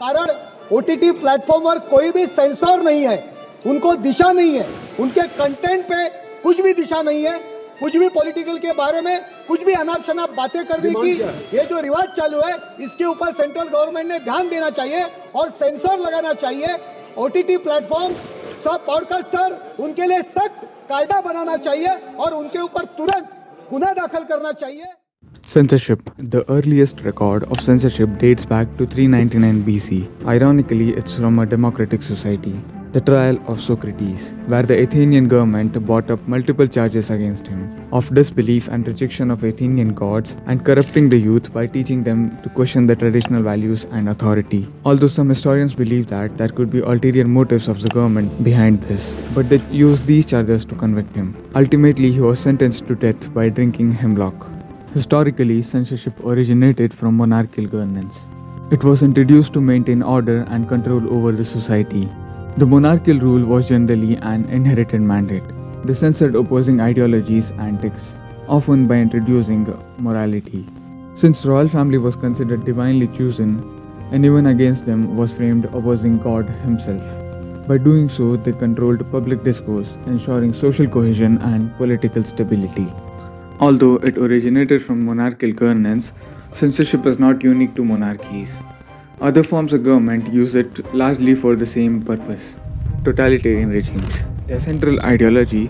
कारण OTT platform पर कोई भी सेंसर नहीं है, उनको दिशा नहीं है, उनके कंटेंट पे कुछ भी दिशा नहीं है, कुछ भी पॉलिटिकल के बारे में कुछ भी अनाप शनाप बातें करने की ये जो रिवाज चालू है, इसके ऊपर सेंट्रल गवर्नमेंट ने ध्यान देना चाहिए और सेंसर लगाना चाहिए। ओटीटी प्लेटफॉर्म सब पॉडकास्टर उनके लिए सख्त कायदा बनाना चाहिए और उनके ऊपर तुरंत गुनाह दाखिल करना चाहिए। Censorship. The earliest record of censorship dates back to 399 BC. Ironically, it's from a democratic society. The trial of Socrates, where the Athenian government brought up multiple charges against him of disbelief and rejection of Athenian gods and corrupting the youth by teaching them to question the traditional values and authority. Although some historians believe that there could be ulterior motives of the government behind this, but they used these charges to convict him. Ultimately, he was sentenced to death by drinking hemlock. Historically, censorship originated from monarchical governance. It was introduced to maintain order and control over the society. The monarchical rule was generally an inherited mandate. They censored opposing ideologies and texts, often by introducing morality. Since royal family was considered divinely chosen, anyone against them was framed opposing God himself. By doing so, they controlled public discourse, ensuring social cohesion and political stability. Although it originated from monarchical governance, censorship is not unique to monarchies. Other forms of government use it largely for the same purpose: totalitarian regimes. Their central ideology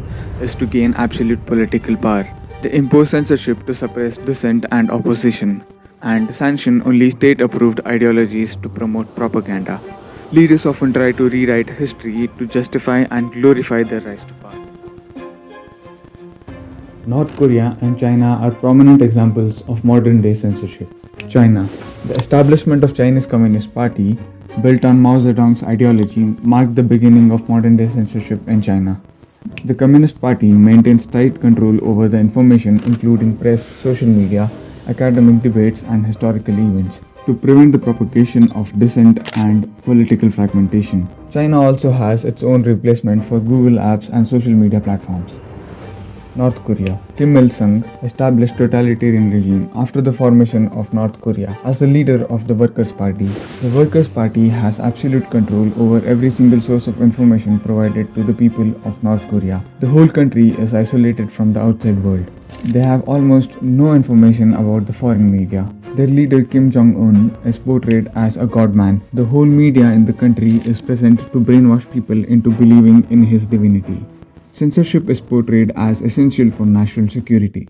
is to gain absolute political power. They impose censorship to suppress dissent and opposition, and sanction only state-approved ideologies to promote propaganda. Leaders often try to rewrite history to justify and glorify their rise to power. North Korea and China are prominent examples of modern-day censorship. China. The establishment of Chinese Communist Party, built on Mao Zedong's ideology, marked the beginning of modern-day censorship in China. The Communist Party maintains tight control over the information, including press, social media, academic debates, and historical events, to prevent the propagation of dissent and political fragmentation. China also has its own replacement for Google apps and social media platforms. North Korea. Kim Il-sung established totalitarian regime after the formation of North Korea as the leader of the Workers' Party. The Workers' Party has absolute control over every single source of information provided to the people of North Korea. The whole country is isolated from the outside world. They have almost no information about the foreign media. Their leader Kim Jong-un is portrayed as a godman. The whole media in the country is present to brainwash people into believing in his divinity. Censorship is portrayed as essential for national security.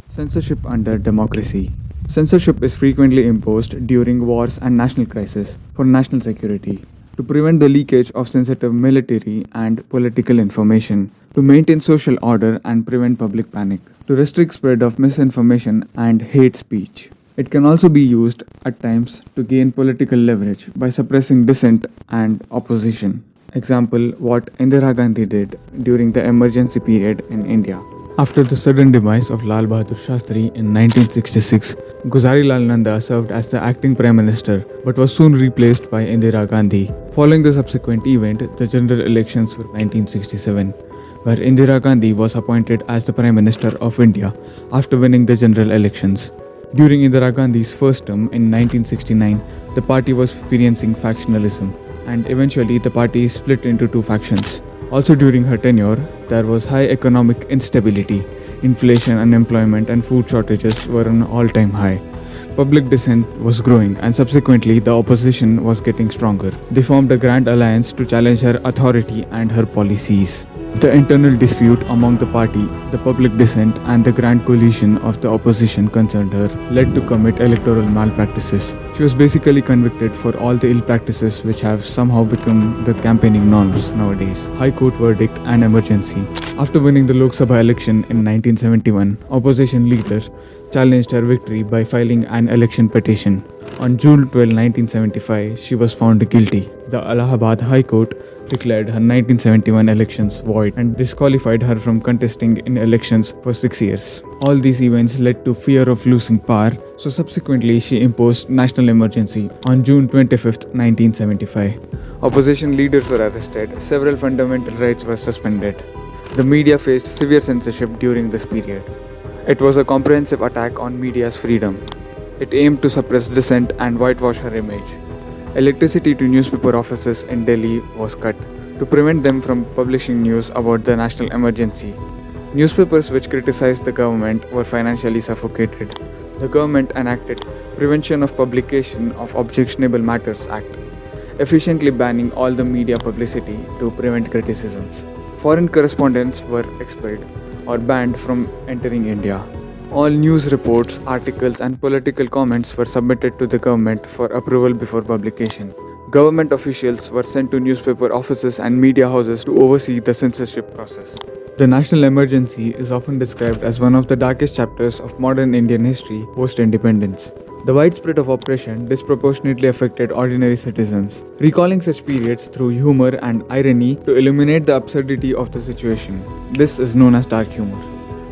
Censorship under democracy. Censorship is frequently imposed during wars and national crises for national security, to prevent the leakage of sensitive military and political information, to maintain social order and prevent public panic, to restrict spread of misinformation and hate speech. It can also be used at times to gain political leverage by suppressing dissent and opposition. Example, what Indira Gandhi did during the emergency period in India. After the sudden demise of Lal Bahadur Shastri in 1966, Guzari Lal Nanda served as the acting Prime Minister but was soon replaced by Indira Gandhi. Following the subsequent event, the general elections were 1967, where Indira Gandhi was appointed as the Prime Minister of India after winning the general elections. During Indira Gandhi's first term in 1969, the party was experiencing factionalism, and eventually the party split into two factions. Also during her tenure, there was high economic instability. Inflation, unemployment, and food shortages were on an all-time high. Public dissent was growing, and subsequently the opposition was getting stronger. They formed a grand alliance to challenge her authority and her policies. The internal dispute among the party, the public dissent, and the grand coalition of the opposition concerned her led to commit electoral malpractices. She was basically convicted for all the ill practices which have somehow become the campaigning norms nowadays. High Court verdict and emergency. After winning the Lok Sabha election in 1971, opposition leaders challenged her victory by filing an election petition. On June 12, 1975, she was found guilty. The Allahabad High Court declared her 1971 elections void and disqualified her from contesting in elections for 6 years. All these events led to fear of losing power, so subsequently she imposed national emergency on June 25, 1975. Opposition leaders were arrested, several fundamental rights were suspended. The media faced severe censorship during this period. It was a comprehensive attack on media's freedom. It aimed to suppress dissent and whitewash her image. Electricity to newspaper offices in Delhi was cut to prevent them from publishing news about the national emergency. Newspapers which criticized the government were financially suffocated. The government enacted Prevention of Publication of Objectionable Matters Act, efficiently banning all the media publicity to prevent criticisms. Foreign correspondents were expelled or banned from entering India. All news reports, articles, and political comments were submitted to the government for approval before publication. Government officials were sent to newspaper offices and media houses to oversee the censorship process. The national emergency is often described as one of the darkest chapters of modern Indian history post-independence. The widespread of oppression disproportionately affected ordinary citizens, recalling such periods through humor and irony to illuminate the absurdity of the situation. This is known as dark humor.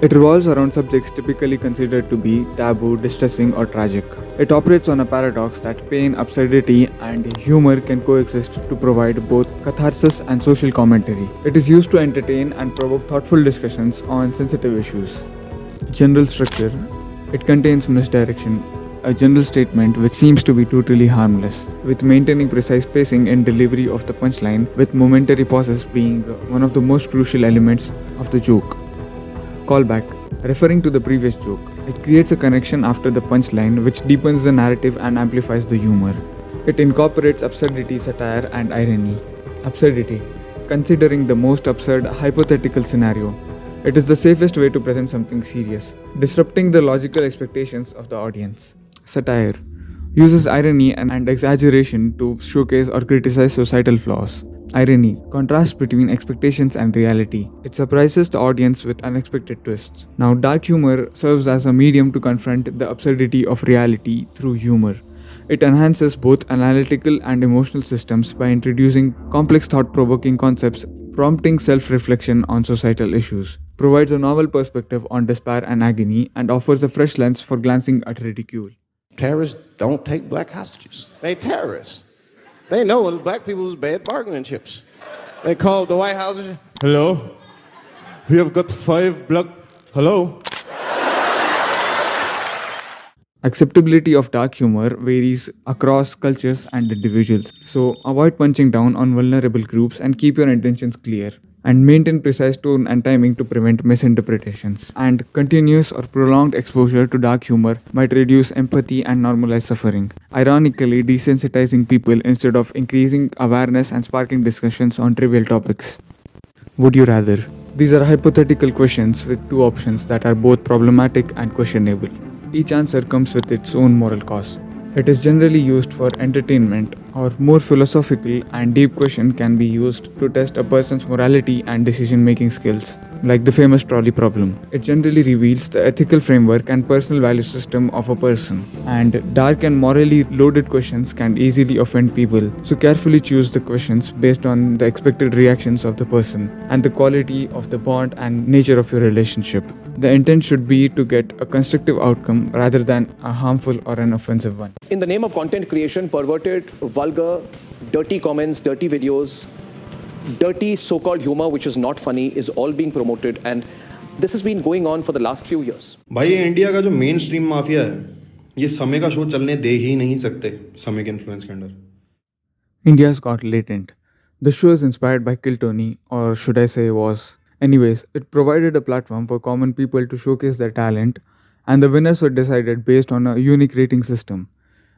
It revolves around subjects typically considered to be taboo, distressing, or tragic. It operates on a paradox that pain, absurdity, and humor can coexist to provide both catharsis and social commentary. It is used to entertain and provoke thoughtful discussions on sensitive issues. General structure. It contains misdirection, a general statement which seems to be totally harmless, with maintaining precise pacing and delivery of the punchline, with momentary pauses being one of the most crucial elements of the joke. Callback. Referring to the previous joke, it creates a connection after the punchline which deepens the narrative and amplifies the humor. It incorporates absurdity, satire, and irony. Absurdity. Considering the most absurd hypothetical scenario, it is the safest way to present something serious, disrupting the logical expectations of the audience. Satire. Uses irony and exaggeration to showcase or criticize societal flaws. Irony. Contrast between expectations and reality. It surprises the audience with unexpected twists. Now, dark humor serves as a medium to confront the absurdity of reality through humor. It enhances both analytical and emotional systems by introducing complex thought-provoking concepts, prompting self-reflection on societal issues, provides a novel perspective on despair and agony, and offers a fresh lens for glancing at ridicule. Terrorists don't take black hostages. They terrorists. They know black people's bad bargaining chips. They called the White House. Hello? We have got 5 black... Hello? Acceptability of dark humor varies across cultures and individuals, so avoid punching down on vulnerable groups and keep your intentions clear. And maintain precise tone and timing to prevent misinterpretations. And continuous or prolonged exposure to dark humor might reduce empathy and normalize suffering, ironically desensitizing people instead of increasing awareness and sparking discussions on trivial topics. Would you rather? These are hypothetical questions with 2 options that are both problematic and questionable. Each answer comes with its own moral cost. It is generally used for entertainment, or more philosophical and deep question can be used to test a person's morality and decision-making skills, like the famous trolley problem. It generally reveals the ethical framework and personal value system of a person. And dark and morally loaded questions can easily offend people, so carefully choose the questions based on the expected reactions of the person and the quality of the bond and nature of your relationship. The intent should be to get a constructive outcome rather than a harmful or an offensive one. In the name of content creation, perverted, vulgar, dirty comments, dirty videos, dirty so-called humor which is not funny is all being promoted, and this has been going on for the last few years. भाई ये India का जो main stream mafia है ये समय का show चलने दे ही नहीं सकते समय के इन्फ्लुएंस के under. India's got Latent. The show is inspired by Kill Tony, or should I say was. Anyways, it provided a platform for common people to showcase their talent, and the winners were decided based on a unique rating system,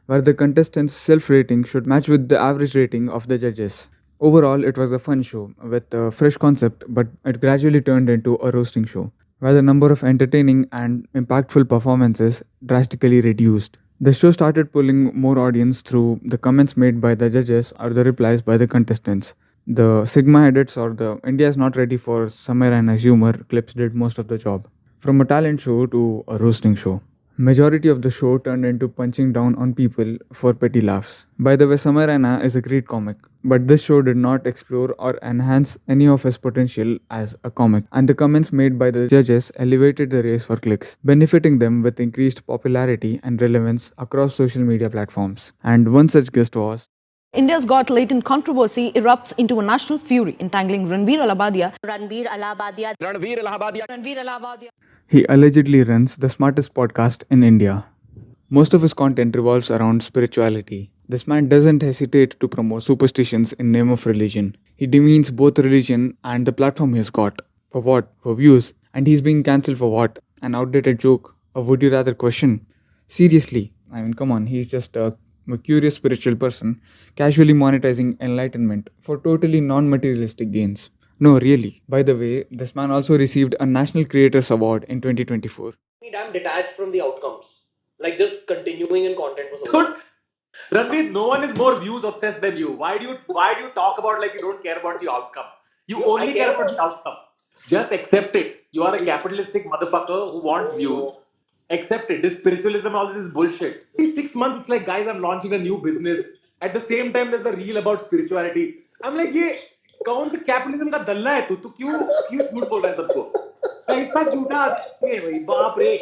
where the contestants' self-rating should match with the average rating of the judges. Overall, it was a fun show with a fresh concept, but it gradually turned into a roasting show, where the number of entertaining and impactful performances drastically reduced. The show started pulling more audience through the comments made by the judges or the replies by the contestants. The Sigma edits or the India is not ready for Samir and humor clips did most of the job. From a talent show to a roasting show. Majority of the show turned into punching down on people for petty laughs. By the way, Samir Raina is a great comic, but this show did not explore or enhance any of his potential as a comic, and the comments made by the judges elevated the race for clicks, benefiting them with increased popularity and relevance across social media platforms. And one such guest was India's Got Latent controversy erupts into a national fury, entangling Ranveer Allahbadia. Ranveer Allahbadia. He allegedly runs the smartest podcast in India. Most of his content revolves around spirituality. This man doesn't hesitate to promote superstitions in name of religion. He demeans both religion and the platform he's got. For what? For views. And he's being cancelled for what? An outdated joke? A would you rather question? Seriously, I mean, come on, he's just a curious spiritual person casually monetizing enlightenment for totally non materialistic gains. No, really. By the way, this man also received a National Creators Award in 2024. Damn detached from the outcomes. Like just continuing in content for so long. Ranveer, no one is more views obsessed than you. Why do you talk about like you don't care about the outcome? You only care about the outcome. Just accept it. You are a capitalistic motherfucker who wants views. Accept it. This spiritualism, all this is bullshit. In 6 months, it's like, guys, I'm launching a new business. At the same time, there's a reel about spirituality. I'm like, ये कौन सा capitalism का दल्ला है तू? तू क्यों झूठ बोल रहा है सबको? ऐसा झूठा आदमी है भाई, बाप रे.